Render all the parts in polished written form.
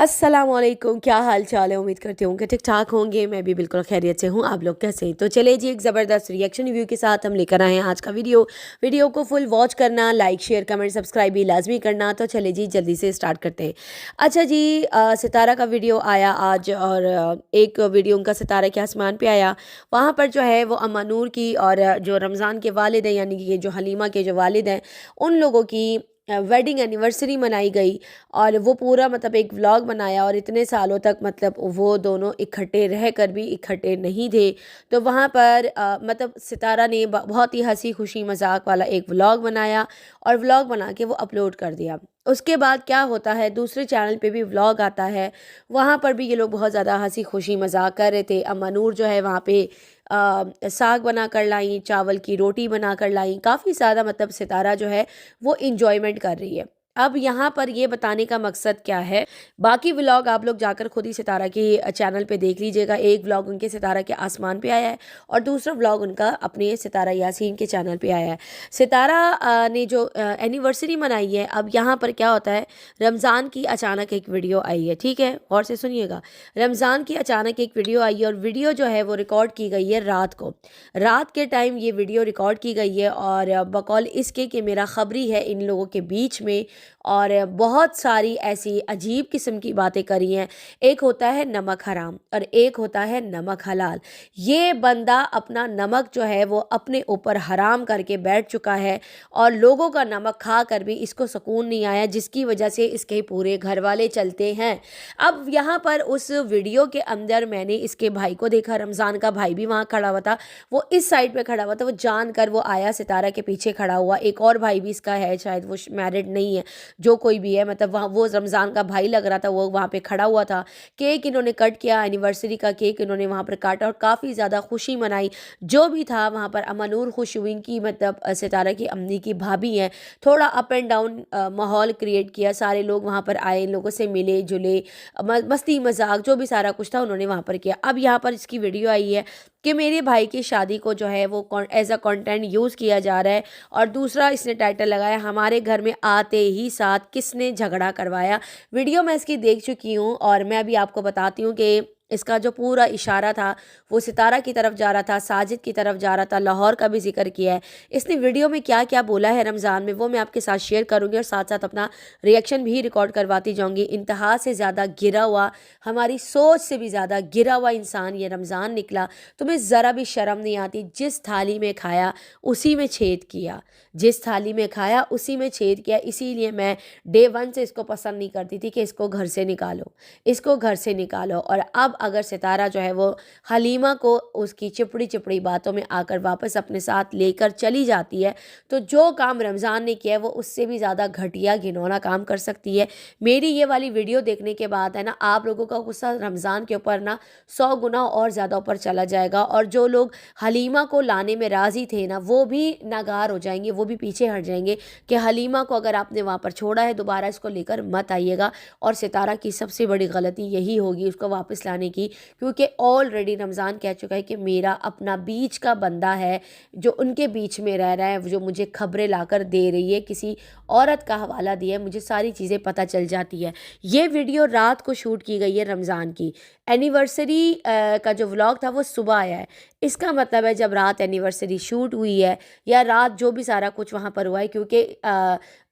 अस्सलाम वालेकुम, क्या हाल चाल है। उम्मीद करती हूँ कि ठीक ठाक होंगे। मैं भी बिल्कुल खैरियत से हूँ। आप लोग कैसे हैं? तो चले जी, एक ज़बरदस्त रिएक्शन रिव्यू के साथ हम लेकर आए हैं आज का वीडियो को फुल वॉच करना, लाइक शेयर कमेंट सब्सक्राइब भी लाजमी करना। तो चले जी, जल्दी से स्टार्ट करते हैं। अच्छा जी, सितारा का वीडियो आया आज, और एक वीडियो उनका सितारा के आसमान पे आया। वहाँ पर जो है वो अम्मा नूर की और जो रमज़ान के वालिद हैं, यानी कि जो हलीमा के जो वालिद हैं, उन लोगों की वेडिंग एनिवर्सरी मनाई गई। और वो पूरा मतलब एक व्लॉग बनाया, और इतने सालों तक मतलब वो दोनों इकट्ठे रह कर भी इकट्ठे नहीं थे। तो वहाँ पर मतलब सितारा ने बहुत ही हंसी खुशी मजाक वाला एक व्लॉग बनाया, और व्लॉग बना के वो अपलोड कर दिया। उसके बाद क्या होता है, दूसरे चैनल पे भी व्लॉग आता है, वहाँ पर भी ये लोग बहुत ज़्यादा हंसी खुशी मजाक कर रहे थे। अम्मा नूर जो है वहाँ पे साग बना कर लाई, चावल की रोटी बना कर लाई, काफ़ी ज़्यादा मतलब सितारा जो है वो इंजॉयमेंट कर रही है। अब यहाँ पर ये बताने का मकसद क्या है, बाकी व्लॉग आप लोग जाकर खुद ही सितारा के चैनल पे देख लीजिएगा। एक व्लॉग उनके सितारा के आसमान पे आया है, और दूसरा व्लॉग उनका अपने सितारा यासीन के चैनल पे आया है। सितारा ने जो एनिवर्सरी मनाई है, अब यहाँ पर क्या होता है, रमज़ान की अचानक एक वीडियो आई है, ठीक है, और से सुनिएगा। रमज़ान की अचानक एक वीडियो आई है, और वीडियो जो है वो रिकॉर्ड की गई है रात को। रात के टाइम ये वीडियो रिकॉर्ड की गई है, और बकौल इसके कि मेरा खबरी है इन लोगों के बीच में, और बहुत सारी ऐसी अजीब किस्म की बातें करी हैं। एक होता है नमक हराम, और एक होता है नमक हलाल। ये बंदा अपना नमक जो है वो अपने ऊपर हराम करके बैठ चुका है, और लोगों का नमक खा कर भी इसको सुकून नहीं आया, जिसकी वजह से इसके पूरे घर वाले चलते हैं। अब यहाँ पर उस वीडियो के अंदर मैंने इसके भाई को देखा, रमज़ान का भाई भी वहाँ खड़ा हुआ था। वो इस साइड पे खड़ा हुआ था, वो जान कर वो आया सितारा के पीछे खड़ा हुआ। एक और भाई भी इसका है, शायद वो मैरिड नहीं है, जो कोई भी है, मतलब वहाँ वो रमज़ान का भाई लग रहा था, वो वहाँ पे खड़ा हुआ था। केक इन्होंने कट किया, एनिवर्सरी का केक इन्होंने वहाँ पर काटा, और काफ़ी ज़्यादा खुशी मनाई। जो भी था वहाँ पर, अम्मा नूर खुश हुई कि मतलब सितारा की अम्मी की भाभी हैं। थोड़ा अप एंड डाउन माहौल क्रिएट किया, सारे लोग वहाँ पर आए, लोगों से मिले जुले, मस्ती मजाक जो भी सारा कुछ था उन्होंने वहाँ पर किया। अब यहाँ पर इसकी वीडियो आई है कि मेरे भाई की शादी को जो है वो एज अ कंटेंट यूज़ किया जा रहा है, और दूसरा इसने टाइटल लगाया, हमारे घर में आते ही साथ किसने झगड़ा करवाया। वीडियो मैं इसकी देख चुकी हूँ, और मैं अभी आपको बताती हूँ कि इसका जो पूरा इशारा था वो सितारा की तरफ जा रहा था, साजिद की तरफ जा रहा था, लाहौर का भी जिक्र किया है। इसने वीडियो में क्या क्या बोला है रमज़ान में, वो मैं आपके साथ शेयर करूँगी, और साथ साथ अपना रिएक्शन भी रिकॉर्ड करवाती जाऊँगी। इंतहा से ज़्यादा गिरा हुआ, हमारी सोच से भी ज़्यादा गिरा हुआ इंसान ये रमज़ान निकला। तुम्हें ज़रा भी शर्म नहीं आती? जिस थाली में खाया उसी में छेद किया, जिस थाली में खाया उसी में छेद किया। इसीलिए मैं डे वन से इसको पसंद नहीं करती थी कि इसको घर से निकालो, इसको घर से निकालो। और अब अगर सितारा जो है वो हलीमा को उसकी चिपड़ी चिपड़ी बातों में आकर वापस अपने साथ लेकर चली जाती है, तो जो काम रमज़ान ने किया है वो उससे भी ज़्यादा घटिया घिनौना काम कर सकती है। मेरी ये वाली वीडियो देखने के बाद है ना, आप लोगों का गुस्सा रमज़ान के ऊपर ना 100 गुना और ज़्यादा ऊपर चला जाएगा, और जो लोग हलीमा को लाने में राज़ी थे ना, वो भी नागार हो जाएंगे, वो भी पीछे हट जाएंगे कि हलीमा को अगर आपने वहाँ पर छोड़ा है, दोबारा इसको लेकर मत आइएगा। और सितारा की सबसे बड़ी गलती यही होगी उसको वापस लाने की, क्योंकि ऑलरेडी रमज़ान कह चुका है कि मेरा अपना बीच का बंदा है जो उनके बीच में रह रहा है, जो मुझे खबरें लाकर दे रही है, किसी औरत का हवाला दिया है, मुझे सारी चीज़ें पता चल जाती है। ये वीडियो रात को शूट की गई है रमज़ान की। एनिवर्सरी का जो व्लॉग था वो सुबह आया है। इसका मतलब है जब रात एनिवर्सरी शूट हुई है, या रात जो भी सारा कुछ वहाँ पर हुआ है, क्योंकि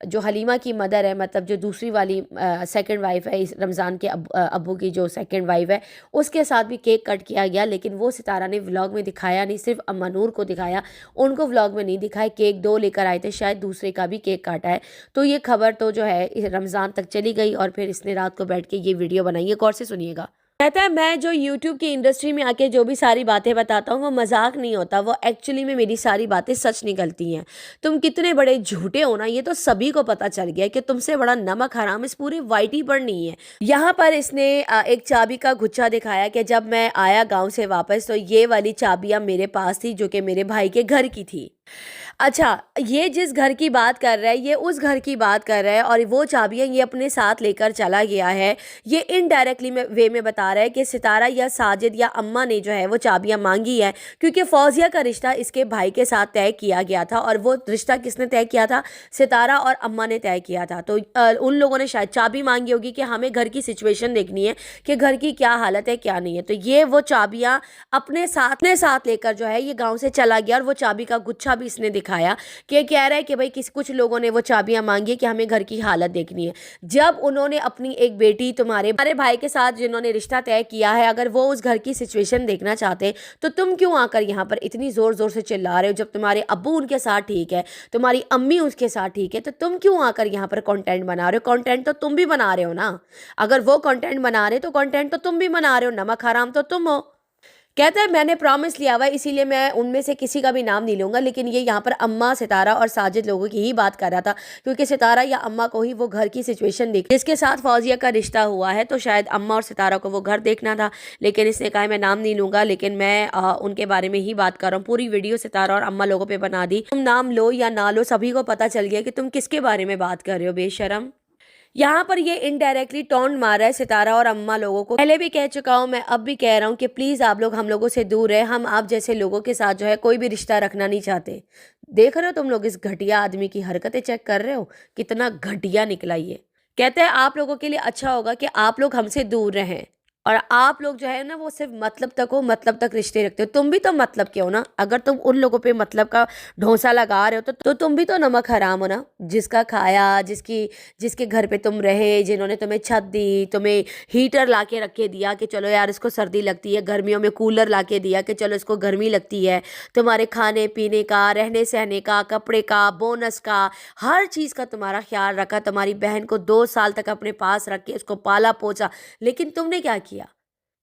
जो हलीमा की मदर है, मतलब जो दूसरी वाली सेकंड वाइफ है इस रमज़ान के अब्बू की जो सेकंड वाइफ है, उसके साथ भी केक कट किया गया। लेकिन वो सितारा ने व्लॉग में दिखाया नहीं, सिर्फ अम्मा नूर को दिखाया, उनको व्लॉग में नहीं दिखाया। केक 2 लेकर आए थे, शायद दूसरे का भी केक काटा है। तो ये खबर तो जो है रमज़ान तक चली गई, और फिर इसने रात को बैठ के ये वीडियो बनाई है। गौर से सुनिएगा। कहता है, मैं जो यूट्यूब की इंडस्ट्री में आके जो भी सारी बातें बताता हूँ वो मजाक नहीं होता, वो एक्चुअली में मेरी सारी बातें सच निकलती हैं। तुम कितने बड़े झूठे हो ना, ये तो सभी को पता चल गया कि तुमसे बड़ा नमक हराम इस पूरे वाइटी पर नहीं है। यहाँ पर इसने एक चाबी का गुच्छा दिखाया कि जब मैं आया गाँव से वापस तो ये वाली चाबियाँ मेरे पास थी, जो कि मेरे भाई के घर की थी। अच्छा, ये जिस घर की बात कर रहा है, ये उस घर की बात कर रहा है और वो चाबियाँ ये अपने साथ लेकर चला गया है। ये इनडायरेक्टली में वे में बता रहा है कि सितारा या साजिद या अम्मा ने जो है वो चाबियाँ माँगी है, क्योंकि फ़ौज़िया का रिश्ता इसके भाई के साथ तय किया गया था और वो रिश्ता किसने तय किया था? सितारा और अम्मा ने तय किया था। तो उन लोगों ने शायद चाबी माँगी होगी कि हमें घर की सिचुएशन देखनी है कि घर की क्या हालत है, क्या नहीं है। तो ये वो चाबियाँ अपने साथ लेकर जो है ये गाँव से चला गया और वो चाबी का गुच्छा भी इसने दिखाया कि कह रहा है कि भाई किसी कुछ लोगों ने वो चाबियां मांगी कि हमें घर की हालत देखनी है। जब उन्होंने अपनी एक बेटी तुम्हारे भाई के साथ जिन्होंने रिश्ता तय किया है, अगर वो उस घर की सिचुएशन देखना चाहते तो तुम क्यों आकर यहाँ पर इतनी ज़ोर ज़ोर से चिल्ला रहे हो? जब तुम्हारे अब्बू उनके साथ ठीक है, तुम्हारी अम्मी उसके साथ ठीक है, तो तुम क्यों आकर यहाँ पर कंटेंट बना रहे हो? कंटेंट तो तुम भी बना रहे हो ना। अगर वो कंटेंट बना रहे तो कंटेंट तो तुम भी बना रहे हो, नमक हराम तो तुम हो। कहता है मैंने प्रॉमिस लिया हुआ है, इसीलिए मैं उनमें से किसी का भी नाम नहीं लूंगा। लेकिन ये यहाँ पर अम्मा, सितारा और साजिद लोगों की ही बात कर रहा था, क्योंकि सितारा या अम्मा को ही वो घर की सिचुएशन दिख जिसके साथ फौजिया का रिश्ता हुआ है, तो शायद अम्मा और सितारा को वो घर देखना था। लेकिन इसने कहा मैं नाम नहीं लूंगा, लेकिन मैं उनके बारे में ही बात कर रहा हूँ। पूरी वीडियो सितारा और अम्मा लोगों पर बना दी। तुम नाम लो या ना लो, सभी को पता चल गया कि तुम किसके बारे में बात कर रहे हो, बेशरम। यहाँ पर ये इनडायरेक्टली टोन मार रहा है सितारा और अम्मा लोगों को। पहले भी कह चुका हूँ, मैं अब भी कह रहा हूँ कि प्लीज़ आप लोग हम लोगों से दूर रहे। हम आप जैसे लोगों के साथ जो है कोई भी रिश्ता रखना नहीं चाहते। देख रहे हो तुम लोग इस घटिया आदमी की हरकतें, चेक कर रहे हो कितना घटिया निकला ये। कहते हैं आप लोगों के लिए अच्छा होगा कि आप लोग हमसे दूर रहें और आप लोग जो है ना वो सिर्फ मतलब तक हो, मतलब तक रिश्ते रखते हो। तुम भी तो मतलब के हो ना। अगर तुम उन लोगों पे मतलब का ढोंसा लगा रहे हो तो तुम भी तो नमक हराम हो ना। जिसका खाया, जिसके घर पे तुम रहे, जिन्होंने तुम्हें छत दी, तुम्हें हीटर ला के रख के दिया कि चलो यार इसको सर्दी लगती है, गर्मियों में कूलर ला के दिया कि चलो इसको गर्मी लगती है, तुम्हारे खाने पीने का, रहने सहने का, कपड़े का, बोनस का, हर चीज़ का तुम्हारा ख्याल रखा। तुम्हारी बहन को 2 साल तक अपने पास रख के उसको पाला पोसा। लेकिन तुमने क्या किया?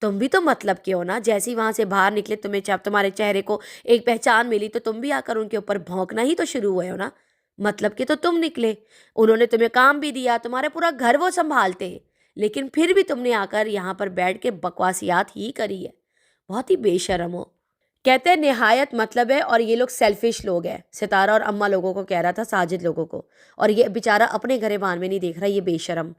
तुम भी तो मतलब के हो ना। जैसे ही वहां से बाहर निकले, तुम्हारे चेहरे को एक पहचान मिली तो तुम भी आकर उनके ऊपर भौंकना ही तो शुरू हुए हो ना। मतलब के तो तुम निकले। उन्होंने तुम्हें काम भी दिया, तुम्हारा पूरा घर वो संभालते हैं, लेकिन फिर भी तुमने आकर यहाँ पर बैठ के बकवासियात ही करी है। बहुत ही बेशरम हो। कहते हैं निहायत मतलब है और ये लोग सेल्फिश लोग हैं। सितारा और अम्मा लोगों को कह रहा था, साजिद लोगों को। और ये बेचारा अपने घरेबान में नहीं देख रहा, ये बेशरम।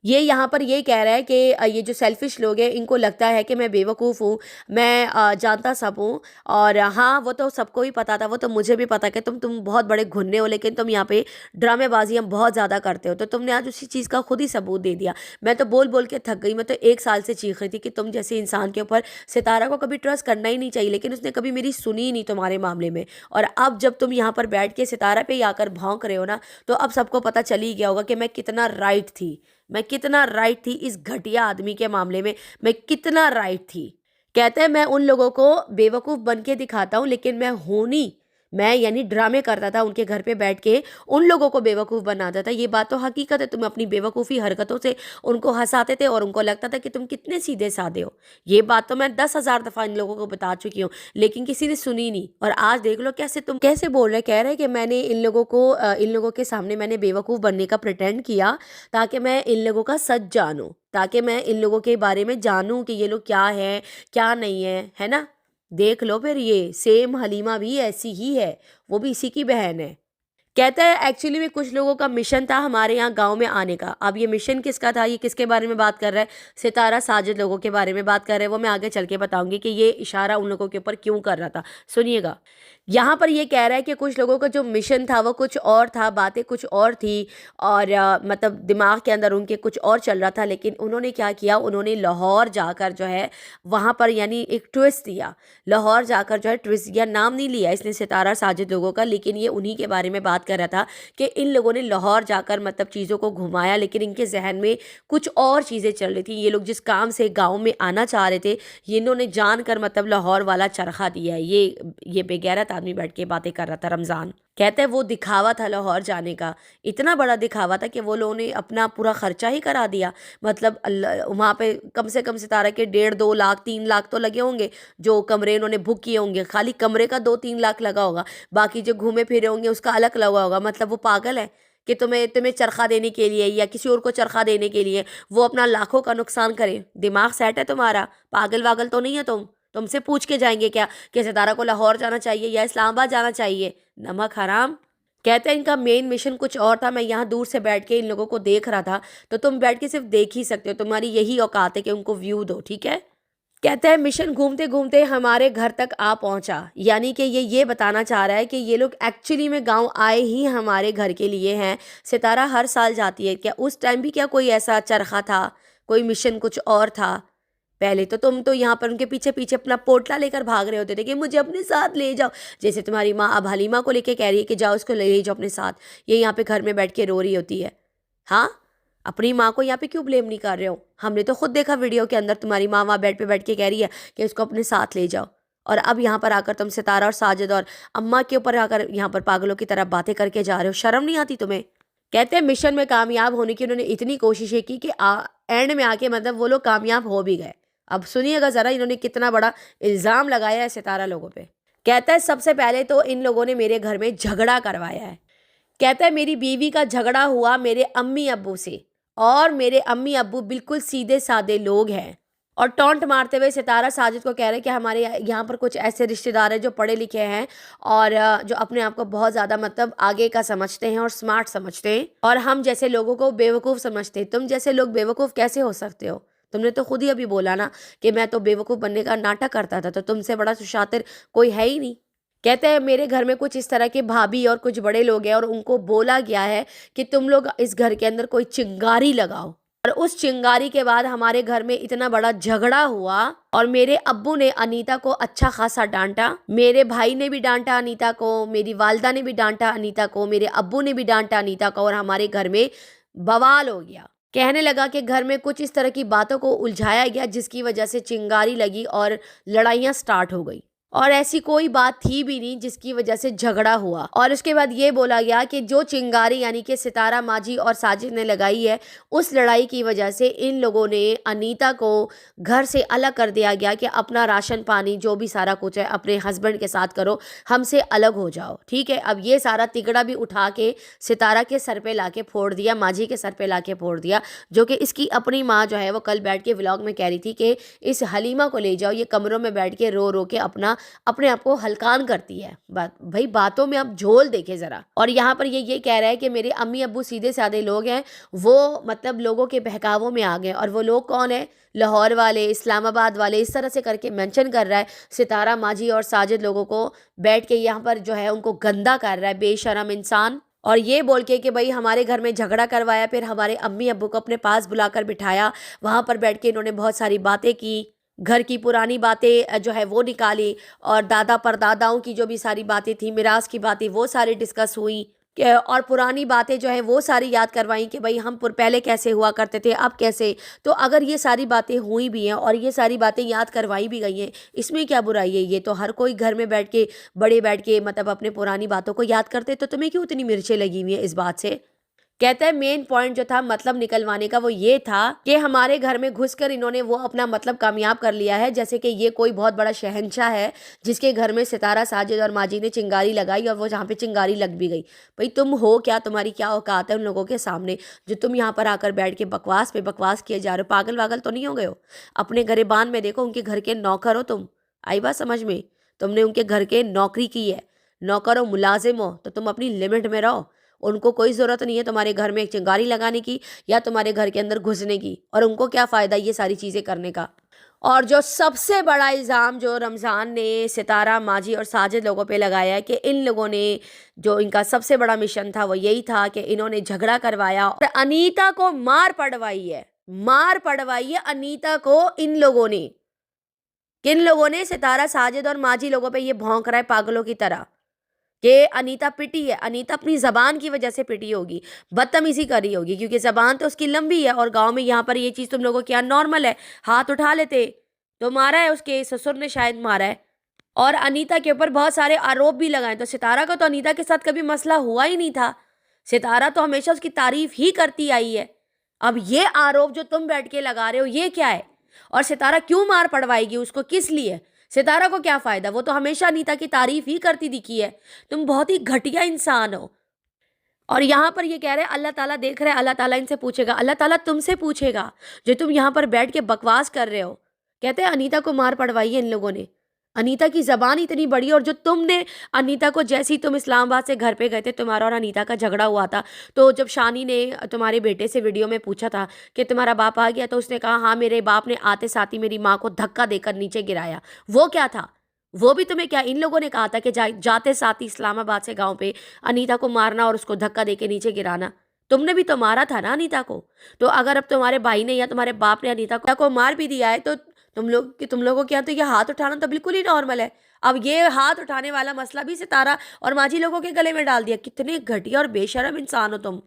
ये यहाँ पर ये कह रहा है कि ये जो सेल्फिश लोग हैं इनको लगता है कि मैं बेवकूफ़ हूँ, मैं जानता सब हूँ। और हाँ, वो तो सबको ही पता था, वो तो मुझे भी पता कि तुम बहुत बड़े घुन्ने हो, लेकिन तुम यहाँ पे ड्रामेबाजियाँ बहुत ज़्यादा करते हो। तो तुमने आज उसी चीज़ का खुद ही सबूत दे दिया। मैं तो बोल बोल के थक गई। मैं तो 1 साल से चीख रही थी कि तुम जैसे इंसान के ऊपर सितारा को कभी ट्रस्ट करना ही नहीं चाहिए, लेकिन उसने कभी मेरी सुनी ही नहीं तुम्हारे मामले में। और अब जब तुम यहाँ पर बैठ के सितारा पे ही आकर भौंक रहे हो ना, तो अब सबको पता चल ही गया होगा कि मैं कितना राइट थी। मैं कितना राइट थी इस घटिया आदमी के मामले में, मैं कितना राइट थी। कहते हैं मैं उन लोगों को बेवकूफ़ बन के दिखाता हूँ, लेकिन मैं हूँ नहीं। मैं यानी ड्रामे करता था उनके घर पे बैठ के, उन लोगों को बेवकूफ़ बनाता था। ये बात तो हकीकत है। तुम अपनी बेवकूफ़ी हरकतों से उनको हंसाते थे और उनको लगता था कि तुम कितने सीधे साधे हो। ये बात तो मैं 10,000 दफ़ा इन लोगों को बता चुकी हूँ, लेकिन किसी ने सुनी नहीं। और आज देख लो तुम कैसे बोल रहे, कह रहे कि मैंने इन लोगों के सामने मैंने बेवकूफ़ बनने का प्रिटेंड किया ताकि मैं इन लोगों का सच जानूँ, ताकि मैं इन लोगों के बारे में जानूँ कि ये लोग क्या है क्या नहीं है ना। देख लो फिर, ये सेम हलीमा भी ऐसी ही है, वो भी इसी की बहन है। कहता है एक्चुअली में कुछ लोगों का मिशन था हमारे यहाँ गांव में आने का। अब ये मिशन किसका था, ये किसके बारे में बात कर रहा है? सितारा साजिद लोगों के बारे में बात कर रहे हैं। वो मैं आगे चल के बताऊंगी कि ये इशारा उन लोगों के ऊपर क्यों कर रहा था। सुनिएगा, यहाँ पर ये कह रहा है कि कुछ लोगों का जो मिशन था वो कुछ और था, बातें कुछ और थी, और मतलब दिमाग के अंदर उनके कुछ और चल रहा था। लेकिन उन्होंने क्या किया, उन्होंने लाहौर जाकर जो है वहाँ पर यानी एक ट्विस्ट दिया। लाहौर जाकर जो है ट्विस्ट दिया, नाम नहीं लिया इसने सितारा साजिद लोगों का, लेकिन ये उन्हीं के बारे में बात कर रहा था कि इन लोगों ने लाहौर जाकर मतलब चीज़ों को घुमाया, लेकिन इनके जहन में कुछ और चीज़ें चल रही थी। ये लोग जिस काम से गाँव में आना चाह रहे थे, ये इन्होंने जानकर मतलब लाहौर वाला चरखा दिया है। ये बेगैरत आदमी बैठ के बातें कर रहा था रमज़ान। कहते हैं वो दिखावा था लाहौर जाने का, इतना बड़ा दिखावा था कि वो लोगों ने अपना पूरा खर्चा ही करा दिया। मतलब वहाँ पे कम से कम सितारा के 1.5-2 लाख 3 लाख तो लगे होंगे। जो कमरे उन्होंने बुक किए होंगे, खाली कमरे का 2-3 लाख लगा होगा, बाकी जो घूमे फिरे होंगे उसका अलग लगा होगा। मतलब वो पागल है कि तुम्हें चरखा देने के लिए या किसी और को चरखा देने के लिए वो अपना लाखों का नुकसान करे? दिमाग सेट है तुम्हारा? पागल वागल तो नहीं है तुम? تم سے پوچھ کے جائیں گے کیا کہ ستارہ کو لاہور جانا چاہیے یا اسلام آباد جانا چاہیے؟ نمک حرام۔ کہتے ہیں ان کا مین مشن کچھ اور تھا، میں یہاں دور سے بیٹھ کے ان لوگوں کو دیکھ رہا تھا، تو تم بیٹھ کے صرف دیکھ ہی سکتے ہو، تمہاری یہی اوقات ہے کہ ان کو ویو دو، ٹھیک ہے؟ کہتا ہے مشن گھومتے گھومتے ہمارے گھر تک آ پہنچا، یعنی کہ یہ بتانا چاہ رہا ہے کہ یہ لوگ ایکچولی میں گاؤں آئے ہی ہمارے گھر کے لیے ہیں۔ ستارہ ہر سال جاتی ہے، کیا اس ٹائم بھی کیا کوئی ایسا چرخا تھا، کوئی مشن کچھ اور تھا؟ پہلے تو تم تو یہاں پر ان کے پیچھے پیچھے اپنا پوٹلا لے کر بھاگ رہے ہوتے تھے کہ مجھے اپنے ساتھ لے جاؤ، جیسے تمہاری ماں اب حلیمہ کو لے کے کہہ رہی ہے کہ جاؤ اس کو لے جاؤ اپنے ساتھ، یہ یہاں پہ گھر میں بیٹھ کے رو رہی ہوتی ہے۔ ہاں، اپنی ماں کو یہاں پہ کیوں بلیم نہیں کر رہے ہو؟ ہم نے تو خود دیکھا ویڈیو کے اندر تمہاری ماں وہاں بیڈ پہ بیٹھ کے کہہ رہی ہے کہ اس کو اپنے ساتھ لے جاؤ، اور اب یہاں پر آ کر تم ستارہ اور ساجد اور اماں کے اوپر آ کر یہاں پر پاگلوں کی طرح باتیں کر کے جا رہے ہو، شرم نہیں آتی تمہیں؟ کہتے ہیں مشن میں کامیاب ہونے کی انہوں نے اتنی کوششیں کی کہ اینڈ میں آ کے مطلب وہ لوگ کامیاب ہو بھی گئے۔ اب سنیے گا ذرا انہوں نے کتنا بڑا الزام لگایا ہے ستارہ لوگوں پہ۔ کہتا ہے سب سے پہلے تو ان لوگوں نے میرے گھر میں جھگڑا کروایا ہے۔ کہتا ہے میری بیوی کا جھگڑا ہوا میرے امی ابو سے، اور میرے امی ابو بالکل سیدھے سادے لوگ ہیں، اور ٹونٹ مارتے ہوئے ستارہ ساجد کو کہہ رہے کہ ہمارے یہاں پر کچھ ایسے رشتہ دار ہیں جو پڑھے لکھے ہیں اور جو اپنے آپ کو بہت زیادہ مطلب آگے کا سمجھتے ہیں اور سمارٹ سمجھتے ہیں، اور ہم جیسے لوگوں کو بیوقوف سمجھتے ہیں۔ تم جیسے لوگ بیوقوف کیسے ہو سکتے ہو؟ تم نے تو خود ہی ابھی بولا نا کہ میں تو بیوقوف بننے کا ناٹک کرتا تھا، تو تم سے بڑا شاطر کوئی ہے ہی نہیں۔ کہتے ہیں میرے گھر میں کچھ اس طرح کے بھابھی اور کچھ بڑے لوگ ہیں، اور ان کو بولا گیا ہے کہ تم لوگ اس گھر کے اندر کوئی چنگاری لگاؤ، اور اس چنگاری کے بعد ہمارے گھر میں اتنا بڑا جھگڑا ہوا، اور میرے ابو نے انیتا کو اچھا خاصا ڈانٹا، میرے بھائی نے بھی ڈانٹا انیتا کو، میری والدہ نے بھی ڈانٹا انیتا کو، میرے ابو نے بھی ڈانٹا انیتا کو، اور ہمارے گھر میں بوال ہو گیا۔ کہنے لگا کہ گھر میں کچھ اس طرح کی باتوں کو الجھایا گیا جس کی وجہ سے چنگاری لگی اور لڑائیاں سٹارٹ ہو گئی، اور ایسی کوئی بات تھی بھی نہیں جس کی وجہ سے جھگڑا ہوا۔ اور اس کے بعد یہ بولا گیا کہ جو چنگاری یعنی کہ ستارہ ماجی اور ساجد نے لگائی ہے، اس لڑائی کی وجہ سے ان لوگوں نے انیتا کو گھر سے الگ کر دیا گیا کہ اپنا راشن پانی جو بھی سارا کچھ ہے اپنے ہسبینڈ کے ساتھ کرو، ہم سے الگ ہو جاؤ، ٹھیک ہے؟ اب یہ سارا تگڑا بھی اٹھا کے ستارہ کے سر پہ لا کے پھوڑ دیا، ماجی کے سر پہ لا کے پھوڑ دیا، جو کہ اس کی اپنی ماں جو ہے وہ کل بیٹھ کے ولاگ میں کہہ رہی تھی کہ اس حلیمہ کو لے جاؤ، یہ کمروں میں بیٹھ کے رو رو کے اپنے آپ کو ہلکان کرتی ہے۔ بھائی باتوں میں اب جھول دیکھے ذرا۔ اور یہاں پر یہ کہہ رہا ہے کہ میرے امی ابو سیدھے سادے لوگ ہیں، وہ مطلب لوگوں کے بہکاووں میں آ گئے، اور وہ لوگ کون ہیں؟ لاہور والے، اسلام آباد والے، اس طرح سے کر کے مینشن کر رہا ہے ستارہ ماجی اور ساجد لوگوں کو، بیٹھ کے یہاں پر جو ہے ان کو گندا کر رہا ہے، بے شرم انسان، اور یہ بول کے کہ بھائی ہمارے گھر میں جھگڑا کروایا، پھر ہمارے امی ابو کو اپنے پاس بلا کر بٹھایا، وہاں پر بیٹھ کے انہوں نے بہت ساری باتیں کی، گھر کی پرانی باتیں جو ہے وہ نکالی، اور دادا پرداداؤں کی جو بھی ساری باتیں تھیں، میراث کی باتیں، وہ ساری ڈسکس ہوئیں، اور پرانی باتیں جو ہیں وہ ساری یاد کروائیں کہ بھائی ہم پہلے کیسے ہوا کرتے تھے، اب کیسے۔ تو اگر یہ ساری باتیں ہوئی بھی ہیں اور یہ ساری باتیں یاد کروائی بھی گئی ہیں، اس میں کیا برائی ہے؟ یہ تو ہر کوئی گھر میں بیٹھ کے بڑے بیٹھ کے مطلب اپنے پرانی باتوں کو یاد کرتے، تو تمہیں کیوں اتنی مرچیں لگی ہوئی ہیں اس بات سے؟ کہتا ہے مین پوائنٹ جو تھا مطلب نکلوانے کا وہ یہ تھا کہ ہمارے گھر میں گھس کر انہوں نے وہ اپنا مطلب کامیاب کر لیا ہے، جیسے کہ یہ کوئی بہت بڑا شہنشاہ ہے جس کے گھر میں ستارہ ساجد اور ماجی نے چنگاری لگائی، اور وہ جہاں پہ چنگاری لگ بھی گئی۔ بھئی تم ہو کیا؟ تمہاری کیا اوقات ہے ان لوگوں کے سامنے جو تم یہاں پر آ کر بیٹھ کے بکواس پہ بکواس کیے جا رہے ہو؟ پاگل واگل تو نہیں ہو گئے ہو؟ اپنے گریبان میں دیکھو، ان کے گھر کے نوکر ہو تم، آئی بات سمجھ میں؟ تم نے ان کے گھر کے نوکری کی ہے، نوکر ہو، ملازم ہو، تو تم اپنی لمٹ میں رہو۔ ان کو کوئی ضرورت نہیں ہے تمہارے گھر میں ایک چنگاری لگانے کی یا تمہارے گھر کے اندر گھسنے کی، اور ان کو کیا فائدہ یہ ساری چیزیں کرنے کا۔ اور جو سب سے بڑا الزام جو رمضان نے ستارہ ماجی اور ساجد لوگوں پہ لگایا ہے کہ ان لوگوں نے جو ان کا سب سے بڑا مشن تھا وہ یہی تھا کہ انہوں نے جھگڑا کروایا اور انیتا کو مار پڑوائی ہے انیتا کو ان لوگوں نے۔ کن لوگوں نے؟ ستارہ ساجد اور ماجی لوگوں پہ یہ بھونک رہا ہے پاگلوں کی طرح کہ انیتا پٹی ہے، انیتا اپنی زبان کی وجہ سے پٹی ہوگی، بدتمیزی کر رہی ہوگی، کیونکہ زبان تو اس کی لمبی ہے، اور گاؤں میں یہاں پر یہ چیز تم لوگوں کے یہاں نارمل ہے، ہاتھ اٹھا لیتے تو مارا ہے، اس کے سسر نے شاید مارا ہے، اور انیتا کے اوپر بہت سارے آروپ بھی لگائے۔ تو ستارہ کا تو انیتا کے ساتھ کبھی مسئلہ ہوا ہی نہیں تھا، ستارہ تو ہمیشہ اس کی تعریف ہی کرتی آئی ہے۔ اب یہ آروپ جو تم بیٹھ کے لگا رہے ہو یہ کیا ہے؟ اور ستارہ کیوں مار پڑوائے گی اس کو؟ کس لیے؟ ستارہ کو کیا فائدہ؟ وہ تو ہمیشہ انیتا کی تعریف ہی کرتی دکھی ہے۔ تم بہت ہی گھٹیا انسان ہو۔ اور یہاں پر یہ کہہ رہے ہیں اللہ تعالیٰ دیکھ رہے ہیں، اللہ تعالیٰ ان سے پوچھے گا، اللہ تعالیٰ تم سے پوچھے گا جو تم یہاں پر بیٹھ کے بکواس کر رہے ہو कहते हैं अनीता को मार पड़वाई है इन लोगों ने। अनीता की ज़बान इतनी बड़ी, और जो तुमने अनीता को, जैसे ही तुम इस्लामाबाद से घर पे गए थे, तुम्हारा और अनीता का झगड़ा हुआ था, तो जब शानी ने तुम्हारे बेटे से वीडियो में पूछा था कि तुम्हारा बाप आ गया, तो उसने कहा हाँ मेरे बाप ने आते साथ ही मेरी माँ को धक्का देकर नीचे गिराया। वो क्या था? वो भी तुम्हें क्या इन लोगों ने कहा था कि जाते साथ ही इस्लामाबाद से गाँव पे अनीता को मारना और उसको धक्का दे के नीचे गिराना? तुमने भी तो मारा था ना अनीता को। तो अगर अब तुम्हारे भाई ने या तुम्हारे बाप ने अनीता को मार भी दिया है, तो तुम लोगों के यहाँ तो ये हाथ उठाना तो बिल्कुल ही नॉर्मल है। अब ये हाथ उठाने वाला मसला भी सितारा और माझी लोगों के गले में डाल दिया। कितने घटिया और बेशरम इंसान हो तुम।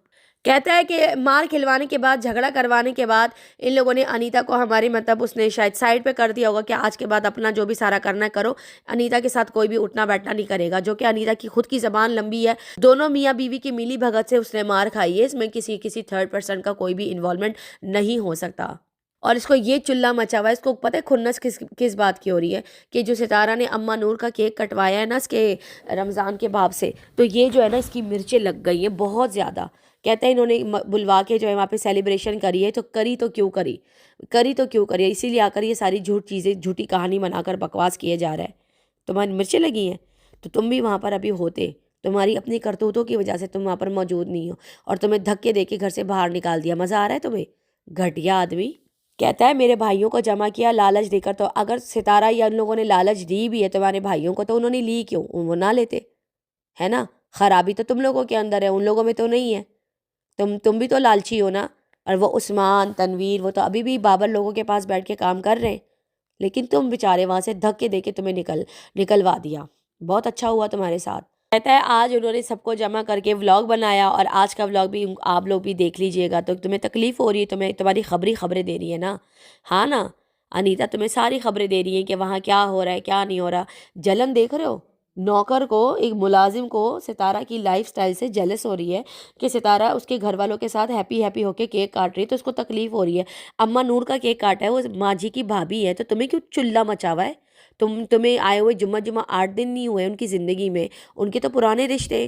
कहता है कि मार खिलवाने के बाद, झगड़ा करवाने के बाद इन लोगों ने अनीता को हमारी, मतलब उसने शायद साइड पे कर दिया होगा कि आज के बाद अपना जो भी सारा करना है करो, अनीता के साथ कोई भी उठना बैठना नहीं करेगा। जो कि अनीता की खुद की ज़बान लंबी है, दोनों मियाँ बीवी की मिली भगत से उसने मार खाई है। इसमें किसी थर्ड पर्सन का कोई भी इन्वॉल्वमेंट नहीं हो सकता। और इसको ये चुल्ला मचा हुआ है। इसको पता है खुन्नस किस किस बात की हो रही है कि जो सितारा ने अम्मा नूर का केक कटवाया है ना इसके रमज़ान के बाब से, तो ये जो है ना इसकी मिर्चें लग गई हैं बहुत ज़्यादा। कहते हैं इन्होंने बुलवा के जो है वहाँ पे सेलिब्रेशन करी है, तो करी तो क्यों करी, इसीलिए आकर ये सारी झूठी कहानी बनाकर बकवास किए जा रहा है। तुम्हारी मिर्चें लगी हैं, तो तुम भी वहाँ पर अभी होते। तुम्हारी अपनी करतूतों की वजह से तुम वहाँ पर मौजूद नहीं हो, और तुम्हें धक्के दे के घर से बाहर निकाल दिया। मज़ा आ रहा है तुम्हें, घटिया आदमी। कहता है मेरे भाइयों को जमा किया लालच देकर। तो अगर सितारा या उन लोगों ने लालच दी भी है तुम्हारे भाइयों को, तो उन्होंने ली क्यों? वो ना लेते, है ना? खराबी तो तुम लोगों के अंदर है, उन लोगों में तो नहीं है। तुम भी तो लालची हो ना। और वो उस्मान, तनवीर, वो तो अभी भी बाबर लोगों के पास बैठ के काम कर रहे हैं, लेकिन तुम बेचारे वहाँ से धक्के दे के तुम्हें निकलवा दिया। बहुत अच्छा हुआ तुम्हारे साथ। कहता है आज उन्होंने सबको जमा करके व्लॉग बनाया, और आज का व्लॉग भी आप लोग भी देख लीजिएगा। तो तुम्हें तकलीफ़ हो रही है, तुम्हारी खबरें दे रही है ना, हाँ ना? अनीता तुम्हें सारी खबरें दे रही है कि वहाँ क्या हो रहा है क्या नहीं हो रहा। जलन देख रहे हो? नौकर को, एक मुलाजिम को सितारा की लाइफस्टाइल से जेलस हो रही है कि सितारा उसके घर वालों के साथ हैप्पी होके केक काट रही है, तो उसको तकलीफ़ हो रही है। अम्मा नूर का केक काटा है, वो माझी की भाभी है, तो तुम्हें क्यों चुल्ला मचा हुआ है? तुम्हें आए हुए जुम्मा 8 दिन नहीं हुए उनकी ज़िंदगी में, उनके तो पुराने रिश्ते।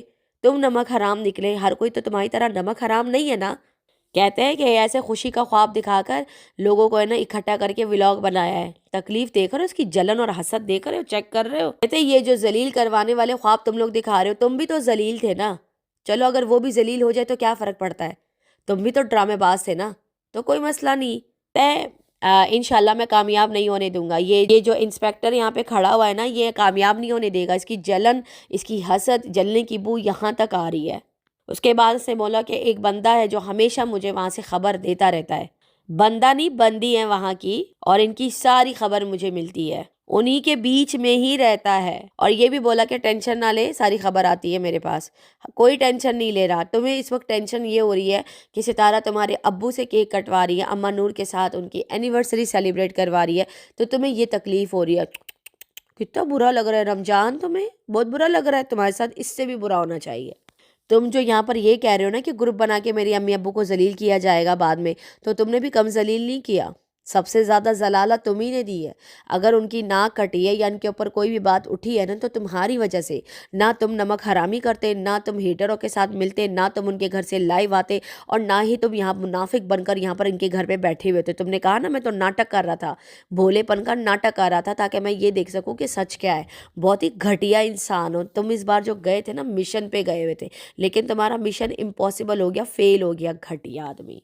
तुम नमक हराम निकले। हर कोई तो तुम्हारी तरह नमक हराम नहीं है ना। कहते हैं कि ऐसे खुशी का ख्वाब दिखाकर लोगों को है ना इकट्ठा करके व्लॉग बनाया है। तकलीफ देख रहे हो, उसकी जलन और हसद देख रहे हो, चेक कर रहे हो? कहते हैं ये जो जलील करवाने वाले ख्वाब तुम लोग दिखा रहे हो, तुम भी तो जलील थे ना। चलो अगर वो भी जलील हो जाए तो क्या फ़र्क पड़ता है, तुम भी तो ड्रामेबाज थे ना, तो कोई मसला नहीं। तय इंशाल्लाह मैं कामयाब नहीं होने दूंगा। ये जो इंस्पेक्टर यहाँ पे खड़ा हुआ है ना, ये कामयाब नहीं होने देगा। इसकी जलन, इसकी हसद, जलने की बू यहाँ तक आ रही है। उसके बाद से बोला कि एक बंदा है जो हमेशा मुझे वहाँ से खबर देता रहता है। बंदा नहीं, बंदी है वहाँ की, और इनकी सारी खबर मुझे मिलती है। उन्हीं के बीच में ही रहता है। और ये भी बोला कि टेंशन ना ले, सारी खबर आती है मेरे पास। कोई टेंशन नहीं ले रहा। तुम्हें इस वक्त टेंशन ये हो रही है कि सितारा तुम्हारे अब्बू से केक कटवा रही है, अम्मा नूर के साथ उनकी एनिवर्सरी सेलिब्रेट करवा रही है, तो तुम्हें ये तकलीफ़ हो रही है। कितना बुरा लग रहा है रमजान, तुम्हें बहुत बुरा लग रहा है। तुम्हारे साथ इससे भी बुरा होना चाहिए। तुम जो यहाँ पर ये कह रहे हो ना कि ग्रुप बना के मेरी अम्मी अब्बू को जलील किया जाएगा बाद में, तो तुमने भी कम जलील नहीं किया। सबसे ज़्यादा जलाला तुम ही ने दी है। अगर उनकी नाक कटी है या उनके ऊपर कोई भी बात उठी है ना, तो तुम्हारी वजह से। ना तुम नमक हरामी करते, ना तुम हीटरों के साथ मिलते, ना तुम उनके घर से लाइव आते, और ना ही तुम यहाँ मुनाफिक बनकर यहाँ पर इनके घर पे बैठे हुए थे। तुमने कहा ना मैं तो नाटक कर रहा था, भोलेपन का नाटक कर रहा था, ताकि मैं ये देख सकूँ कि सच क्या है। बहुत ही घटिया इंसान हो तुम। इस बार जो गए थे ना, मिशन पे गए हुए थे, लेकिन तुम्हारा मिशन इम्पॉसिबल हो गया, फेल हो गया। घटिया आदमी।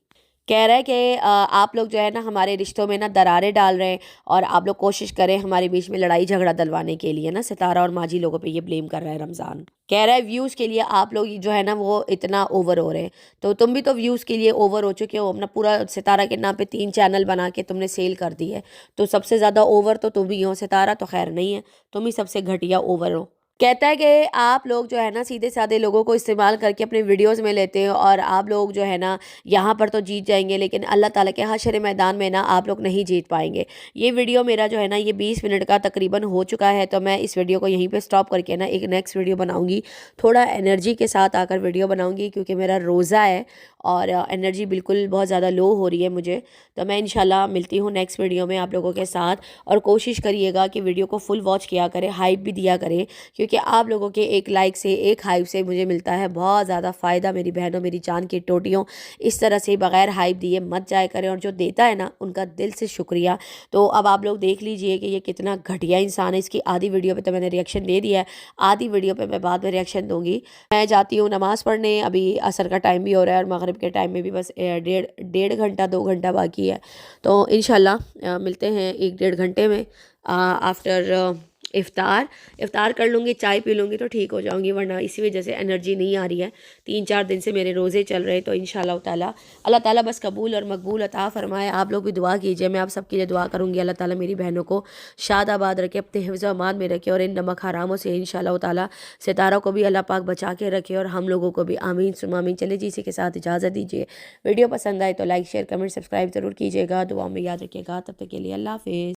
कह रहा है कि आप लोग जो है ना हमारे रिश्तों में ना दरारें डाल रहे हैं, और आप लोग कोशिश करें हमारे बीच में लड़ाई झगड़ा डलवाने के लिए ना। सितारा और माझी लोगों पे ये ब्लेम कर रहा है रमज़ान। कह रहा है व्यूज़ के लिए आप लोग जो है ना वो इतना ओवर हो रहे हैं, तो तुम भी तो व्यूज़ के लिए ओवर हो चुके हो। अपना पूरा सितारा के नाम पे 3 चैनल बना के तुमने सेल कर दी है, तो सबसे ज़्यादा ओवर तो तुम ही हो। सितारा तो खैर नहीं है, तुम ही सबसे घटिया ओवर हो। कहता है कि आप लोग जो है ना सीधे साधे लोगों को इस्तेमाल करके अपने वीडियोस में लेते हो, और आप लोग जो है ना यहाँ पर तो जीत जाएंगे, लेकिन अल्लाह ताला के हशर मैदान में ना आप लोग नहीं जीत पाएंगे। ये वीडियो मेरा जो है ना ये 20 मिनट का तकरीबन हो चुका है, तो मैं इस वीडियो को यहीं पे स्टॉप करके ना एक नेक्स्ट वीडियो बनाऊँगी। थोड़ा एनर्जी के साथ आकर वीडियो बनाऊँगी, क्योंकि मेरा रोज़ा है और एनर्जी बिल्कुल बहुत ज़्यादा लो हो रही है मुझे। तो मैं इंशाल्लाह मिलती हूँ नेक्स्ट वीडियो में आप लोगों के साथ, और कोशिश करिएगा कि वीडियो को फुल वॉच किया करें, हाइप भी दिया करें, क्योंकि کیونکہ آپ لوگوں کے ایک لائک سے، ایک ہائپ سے مجھے ملتا ہے بہت زیادہ فائدہ۔ میری بہنوں، میری جان کی ٹوٹیوں، اس طرح سے بغیر ہائپ دیے مت جائے کریں، اور جو دیتا ہے نا ان کا دل سے شکریہ۔ تو اب آپ لوگ دیکھ لیجئے کہ یہ کتنا گھٹیا انسان ہے۔ اس کی آدھی ویڈیو پہ تو میں نے ریئیکشن دے دیا ہے، آدھی ویڈیو پہ میں بعد میں ریئیکشن دوں گی۔ میں جاتی ہوں نماز پڑھنے، ابھی عصر کا ٹائم بھی ہو رہا ہے اور مغرب کے ٹائم میں بھی بس ڈیڑھ گھنٹہ 2 گھنٹہ باقی ہے۔ تو انشاءاللہ ملتے ہیں 1-1.5 گھنٹے میں آفٹر افطار کر لوں گی، چائے پی لوں گی تو ٹھیک ہو جاؤں گی، ورنہ اسی وجہ سے انرجی نہیں آ رہی ہے۔ 3-4 دن سے میرے روزے چل رہے، تو انشاءاللہ تعالیٰ اللہ تعالیٰ بس قبول اور مقبول عطا فرمائے۔ آپ لوگ بھی دعا کیجئے، میں آپ سب کے لیے دعا کروں گی۔ اللہ تعالیٰ میری بہنوں کو شاد آباد رکھے، اپنے حفظ و امان میں رکھے، اور ان نمک حراموں سے انشاءاللہ تعالیٰ ستاروں کو بھی اللہ پاک بچا کے رکھے، اور ہم لوگوں کو بھی آمین ثم آمین۔ چلے جی، اسی کے ساتھ اجازت دیجیے۔ ویڈیو پسند آئے تو لائک، شیئر، کمنٹ، سبسکرائب ضرور کیجیے گا، دعاؤں میں یاد رکھیے گا۔ تب تک کے لیے اللہ حافظ۔